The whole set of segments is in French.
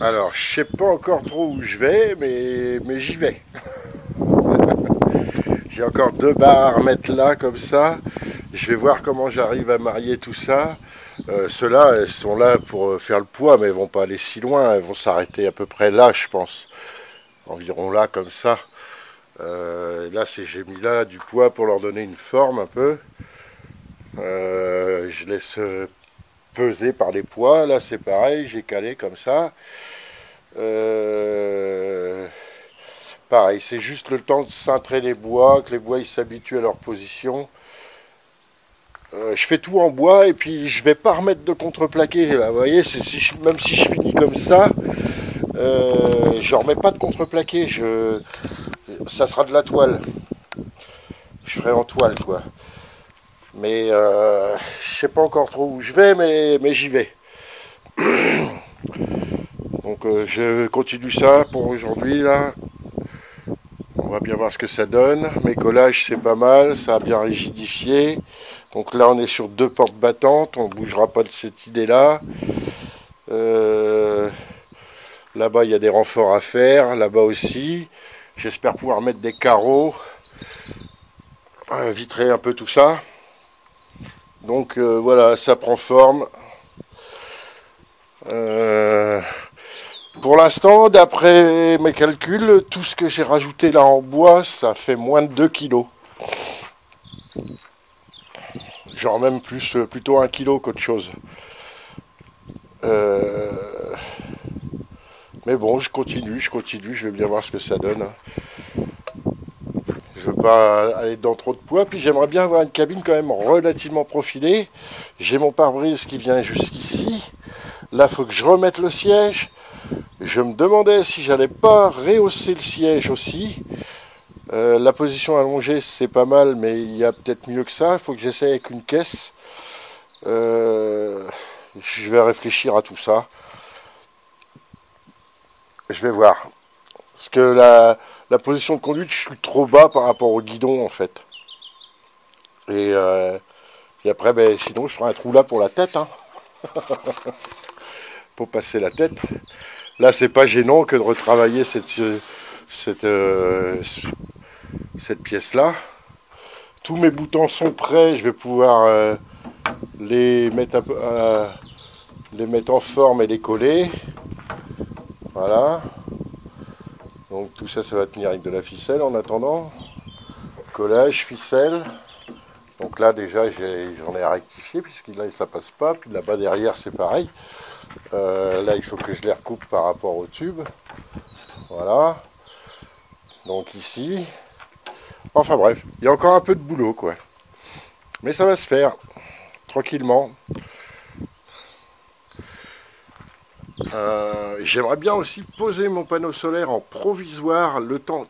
Alors, je sais pas encore trop où je vais, mais j'y vais. J'ai encore deux barres à remettre là, comme ça. Je vais voir comment j'arrive à marier tout ça. Ceux-là, elles sont là pour faire le poids, mais elles vont pas aller si loin. Elles vont s'arrêter à peu près là, je pense. Environ là, comme ça. Là, j'ai mis là du poids pour leur donner une forme un peu. Je laisse peser par les poids. Là, c'est pareil, j'ai calé comme ça. Euh, Pareil, c'est juste le temps de cintrer les bois, que les bois ils s'habituent à leur position. Je fais tout en bois et puis je vais pas remettre de contreplaqué. Là, vous voyez, même si je finis comme ça, je remets pas de contreplaqué. Ça sera de la toile. Je ferai en toile, quoi. Mais je sais pas encore trop où je vais, mais j'y vais. Donc je continue ça pour aujourd'hui là. On va bien voir ce que ça donne. Mes collages c'est pas mal, ça a bien rigidifié. Donc là on est sur deux portes battantes, on ne bougera pas de cette idée là. Là-bas il y a des renforts à faire, là-bas aussi. J'espère pouvoir mettre des carreaux, vitrer un peu tout ça. Donc voilà, ça prend forme. Euh, Pour l'instant, d'après mes calculs, tout ce que j'ai rajouté là en bois, ça fait moins de 2 kilos. Genre même plus, plutôt 1 kilo qu'autre chose. Euh, mais bon, je continue, je vais bien voir ce que ça donne. Je veux pas aller dans trop de poids, puis j'aimerais bien avoir une cabine quand même relativement profilée. J'ai mon pare-brise qui vient jusqu'ici. Là, il faut que je remette le siège. Je me demandais si j'allais pas rehausser le siège aussi. La position allongée, c'est pas mal, mais il y a peut-être mieux que ça. Il faut que j'essaie avec une caisse. Je vais réfléchir à tout ça. Je vais voir. Parce que la position de conduite, je suis trop bas par rapport au guidon, en fait. Et après, ben, sinon, je ferai un trou là pour la tête, hein, pour passer la tête. Là, c'est pas gênant que de retravailler cette, euh, cette pièce-là. Tous mes boutons sont prêts. Je vais pouvoir les mettre, les mettre en forme et les coller. Voilà. Donc tout ça, ça va tenir avec de la ficelle en attendant. Collage, ficelle. Donc là déjà j'en ai à rectifier puisque là ça passe pas. Puis là-bas derrière c'est pareil. Là il faut que je les recoupe par rapport au tube. Voilà. Donc ici. Enfin bref, il y a encore un peu de boulot quoi. Mais ça va se faire tranquillement. J'aimerais bien aussi poser mon panneau solaire en provisoire le temps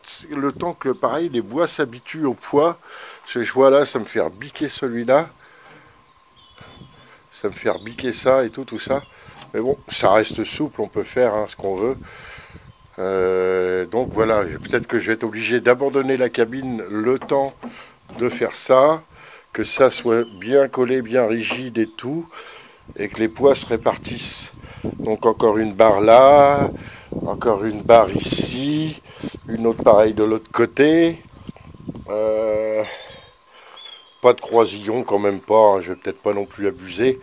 que pareil les bois s'habituent au poids. Parce que je vois là, ça me fait biquer celui-là. Ça me fait biquer ça et tout ça. Mais bon, ça reste souple, on peut faire hein, ce qu'on veut. Donc voilà, peut-être que je vais être obligé d'abandonner la cabine le temps de faire ça, que ça soit bien collé, bien rigide et tout, et que les poids se répartissent. Donc encore une barre là, encore une barre ici, une autre pareille de l'autre côté. Pas de croisillon quand même pas, hein, je vais peut-être pas non plus abuser.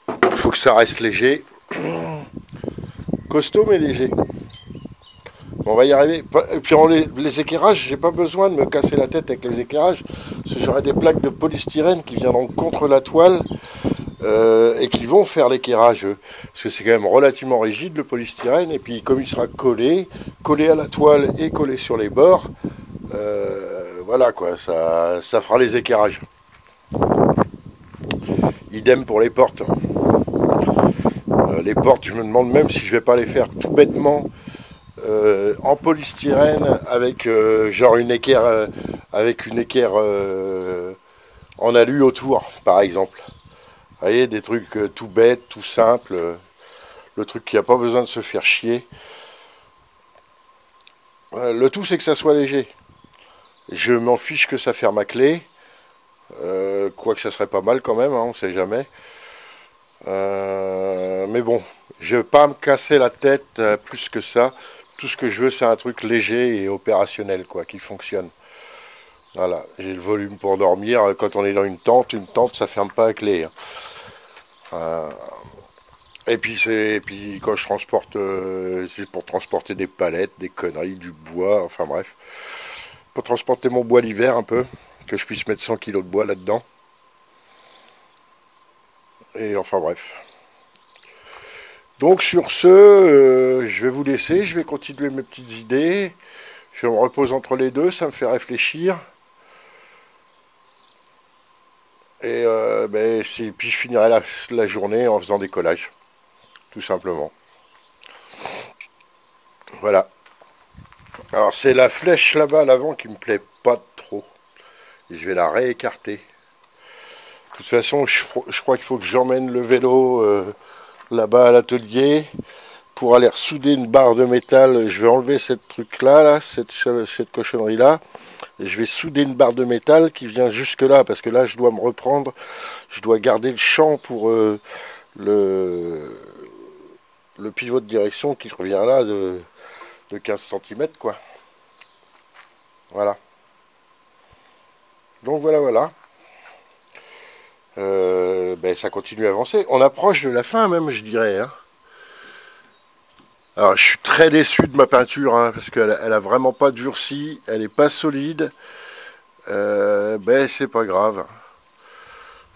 Il faut que ça reste léger. Costaud mais léger. On va y arriver. Et puis les éclairages, j'ai pas besoin de me casser la tête avec les éclairages, parce que j'aurai des plaques de polystyrène qui viendront contre la toile et qui vont faire l'éclairage. Parce que c'est quand même relativement rigide le polystyrène, et puis comme il sera collé à la toile et collé sur les bords, voilà quoi, ça fera les éclairages. Idem pour les portes. Les portes, je me demande même si je vais pas les faire tout bêtement en polystyrène avec genre une équerre en alu autour, par exemple. Vous voyez, des trucs tout bêtes, tout simples, le truc qui n'a pas besoin de se faire chier. Le tout, c'est que ça soit léger. Je m'en fiche que ça ferme à clé, quoique ça serait pas mal quand même, hein, on sait jamais. Mais bon, Je veux pas me casser la tête plus que ça. Tout ce que je veux, c'est un truc léger et opérationnel, quoi, qui fonctionne. Voilà, j'ai le volume pour dormir. Quand on est dans une tente, ça ferme pas à clé, hein. Euh, et puis quand je transporte, c'est pour transporter des palettes, des conneries, du bois, enfin bref. Pour transporter mon bois l'hiver un peu, que je puisse mettre 100 kilos de bois là-dedans. Et enfin bref. Donc sur ce, je vais vous laisser, je vais continuer mes petites idées. Je me repose entre les deux, ça me fait réfléchir. Et puis je finirai la journée en faisant des collages, tout simplement. Voilà. Alors c'est la flèche là-bas à l'avant qui me plaît pas trop. Et je vais la réécarter. De toute façon, je crois qu'il faut que j'emmène le vélo là-bas à l'atelier pour aller ressouder une barre de métal. Je vais enlever cette truc-là, cette cochonnerie-là. Et je vais souder une barre de métal qui vient jusque là, parce que là, je dois me reprendre. Je dois garder le champ pour le pivot de direction qui revient là de 15 cm, quoi. Voilà. Donc voilà. Ça continue à avancer. On approche de la fin même, je dirais, hein. Alors je suis très déçu de ma peinture, hein, parce qu'elle a vraiment pas durci, elle est pas solide. C'est pas grave.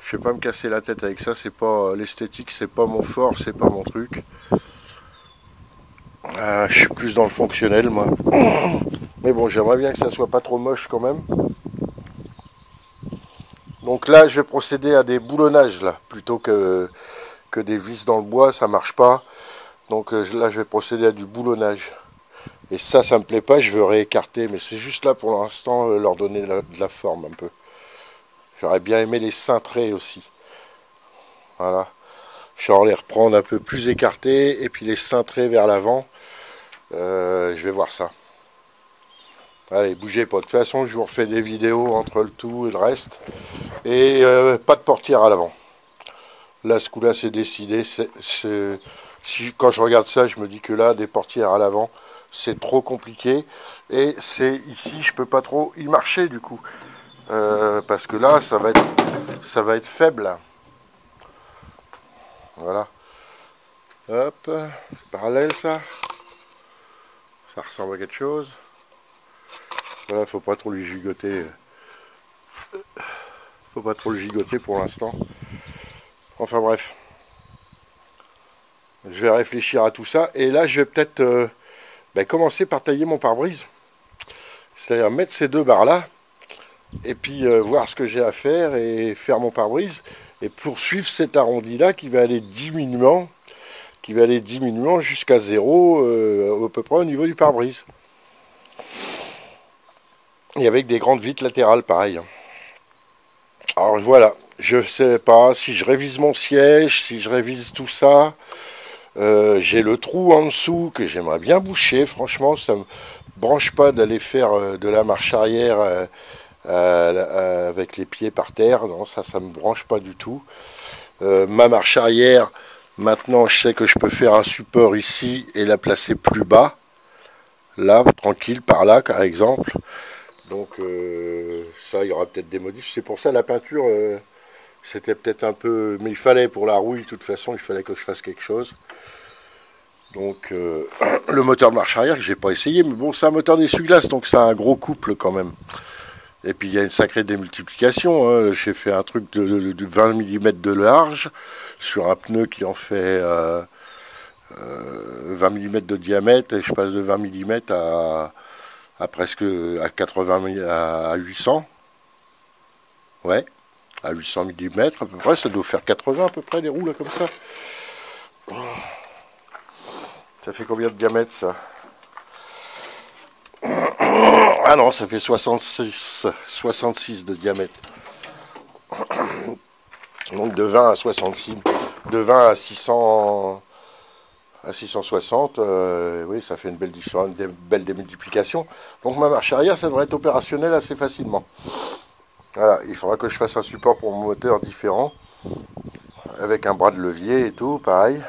Je vais pas me casser la tête avec ça, c'est pas l'esthétique, c'est pas mon fort, c'est pas mon truc. Je suis plus dans le fonctionnel, moi. Mais bon, j'aimerais bien que ça soit pas trop moche quand même. Donc là, je vais procéder à des boulonnages là, plutôt que des vis dans le bois, ça marche pas. Donc là, je vais procéder à du boulonnage. Et ça me plaît pas, je veux réécarter, mais c'est juste là pour l'instant leur donner de la forme un peu. J'aurais bien aimé les cintrer aussi. Voilà. Genre les reprendre un peu plus écartés et puis les cintrer vers l'avant. Je vais voir ça. Allez, bougez pas. De toute façon, je vous refais des vidéos entre le tout et le reste. Et pas de portière à l'avant. Là, ce coup-là, c'est décidé. Quand je regarde ça, je me dis que là, des portières à l'avant, c'est trop compliqué. Et c'est ici, je peux pas trop y marcher du coup. Parce que là, ça va être faible. Voilà. Hop, c'est parallèle ça. Ça ressemble à quelque chose. Voilà, faut pas trop lui gigoter. Faut pas trop le gigoter pour l'instant. Enfin bref. Je vais réfléchir à tout ça. Et là, je vais peut-être commencer par tailler mon pare-brise. C'est-à-dire mettre ces deux barres-là. Et puis voir ce que j'ai à faire et faire mon pare-brise. Et poursuivre cet arrondi-là qui va aller diminuant. Jusqu'à 0 à peu près au niveau du pare-brise. Et avec des grandes vitres latérales, pareil. Alors voilà, je sais pas si je révise mon siège, si je révise tout ça. J'ai le trou en dessous que j'aimerais bien boucher. Franchement, ça me branche pas d'aller faire de la marche arrière avec les pieds par terre. Non, ça me branche pas du tout. Ma marche arrière, maintenant, je sais que je peux faire un support ici et la placer plus bas. Là, tranquille, par là, par exemple. Donc ça, il y aura peut-être des modifs. C'est pour ça la peinture, c'était peut-être un peu... Mais il fallait, pour la rouille, de toute façon, il fallait que je fasse quelque chose. Donc le moteur de marche arrière, que j'ai pas essayé, mais bon, c'est un moteur d'essuie-glace, donc c'est un gros couple quand même. Et puis il y a une sacrée démultiplication, hein. J'ai fait un truc de 20 mm de large, sur un pneu qui en fait 20 mm de diamètre, et je passe de 20 mm à presque à 80 à 800. Ouais, à 800 mm à peu près, ça doit faire 80 à peu près les roues là comme ça. Ça fait combien de diamètre ça? Ah non, ça fait 66 de diamètre. Donc de 20 à 66, de 20 à 600 à 660, oui, ça fait une belle différence, une belle démultiplication. Donc ma marche arrière, ça devrait être opérationnel assez facilement. Voilà, il faudra que je fasse un support pour mon moteur différent, avec un bras de levier et tout, pareil.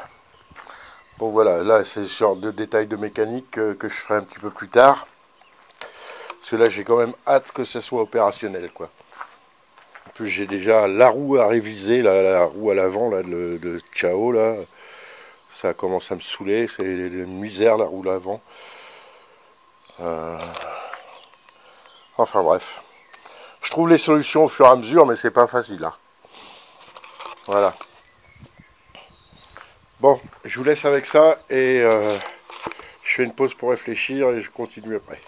Bon voilà, là c'est ce genre de détails de mécanique que je ferai un petit peu plus tard. Parce que là j'ai quand même hâte que ça soit opérationnel quoi. En plus j'ai déjà la roue à réviser, la roue à l'avant, là, de Chao là. Ça commence à me saouler, c'est une misère la roue à l'avant. Euh, Enfin bref. Je trouve les solutions au fur et à mesure, mais c'est pas facile là. Voilà. Bon, je vous laisse avec ça et je fais une pause pour réfléchir et je continue après.